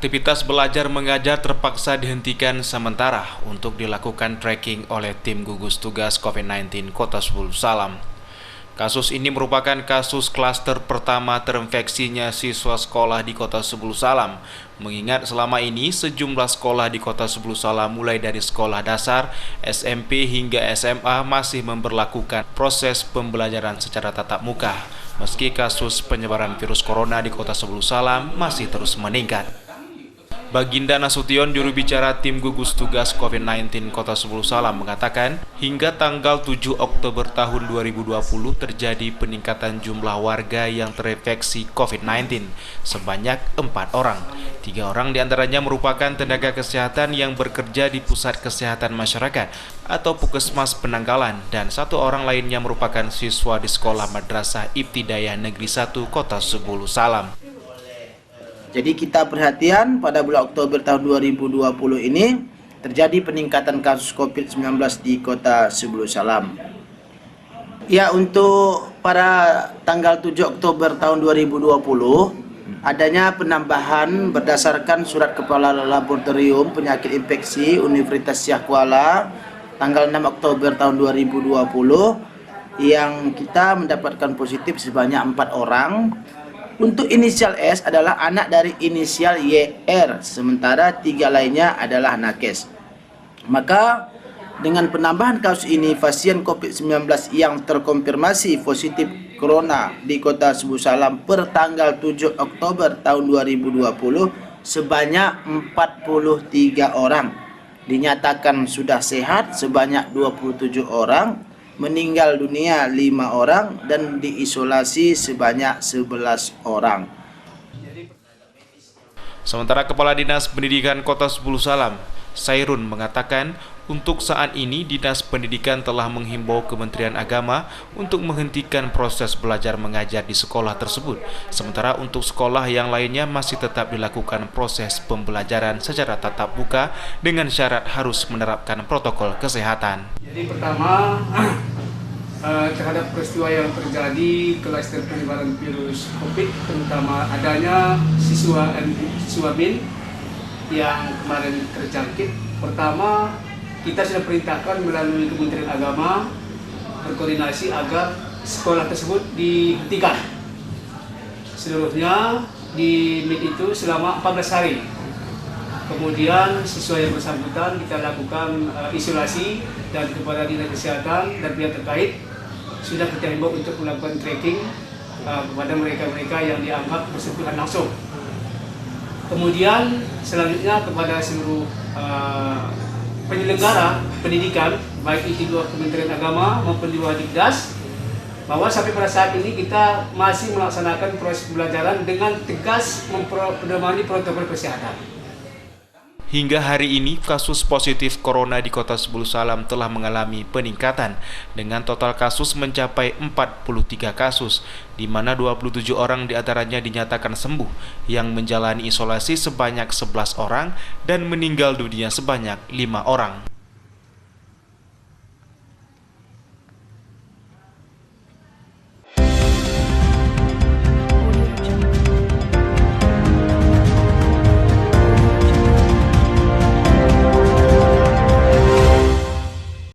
Aktivitas belajar mengajar terpaksa dihentikan sementara untuk dilakukan tracking oleh tim gugus tugas COVID-19 Kota Sebulu Salam. Kasus ini merupakan kasus klaster pertama terinfeksinya siswa sekolah di Kota Sebulu Salam, mengingat selama ini sejumlah sekolah di Kota Sebulu Salam mulai dari sekolah dasar, SMP hingga SMA masih memberlakukan proses pembelajaran secara tatap muka, meski kasus penyebaran virus corona di Kota Sebulu Salam masih terus meningkat. Baginda Nasution, juru bicara tim gugus tugas COVID-19 Kota Sebulu Salam mengatakan, hingga tanggal 7 Oktober tahun 2020 terjadi peningkatan jumlah warga yang terinfeksi COVID-19 sebanyak 4 orang. 3 orang diantaranya merupakan tenaga kesehatan yang bekerja di Pusat Kesehatan Masyarakat atau Puskesmas Penanggalan, dan 1 orang lainnya merupakan siswa di Sekolah Madrasah Ibtidaiyah Negeri 1 Kota Sebulu Salam. Jadi kita perhatian pada bulan Oktober tahun 2020 ini terjadi peningkatan kasus COVID-19 di Kota Sebulu Salam. Ya, untuk pada tanggal 7 Oktober tahun 2020 adanya penambahan berdasarkan surat Kepala Laboratorium Penyakit Infeksi Universitas Syah Kuala tanggal 6 Oktober tahun 2020 yang kita mendapatkan positif sebanyak 4 orang. Untuk inisial S adalah anak dari inisial YR, sementara 3 lainnya adalah nakes. Maka dengan penambahan kasus ini, pasien COVID-19 yang terkonfirmasi positif corona di Kota Sebulu Salam per tanggal 7 Oktober tahun 2020 sebanyak 43 orang. Dinyatakan sudah sehat sebanyak 27 orang, meninggal dunia 5 orang, dan diisolasi sebanyak 11 orang. Sementara Kepala Dinas Pendidikan Kota Sebulu Salam, Sairun, mengatakan untuk saat ini Dinas Pendidikan telah menghimbau Kementerian Agama untuk menghentikan proses belajar mengajar di sekolah tersebut. Sementara untuk sekolah yang lainnya masih tetap dilakukan proses pembelajaran secara tatap muka dengan syarat harus menerapkan protokol kesehatan. Jadi pertama, terhadap peristiwa yang terjadi klaster penyebaran virus COVID, terutama adanya siswa BIN yang kemarin terjangkit. Pertama, kita sudah perintahkan melalui Kementerian Agama berkoordinasi agar sekolah tersebut dihentikan seluruhnya di MIT itu selama 14 hari. Kemudian siswa yang bersangkutan kita lakukan isolasi, dan kepada Dinas Kesehatan dan pihak terkait sudah kita himbau untuk melakukan tracking kepada mereka-mereka yang dianggap bersentuhan langsung. Kemudian selanjutnya kepada seluruh penyelenggara pendidikan, baik itu Kementerian Agama maupun juga Dikdas, bahwa sampai pada saat ini kita masih melaksanakan proses pembelajaran dengan tegas memperdomani protokol kesehatan. Hingga hari ini, kasus positif corona di Kota Sebulu Salam telah mengalami peningkatan dengan total kasus mencapai 43 kasus, di mana 27 orang diantaranya dinyatakan sembuh, yang menjalani isolasi sebanyak 11 orang dan meninggal dunia sebanyak 5 orang.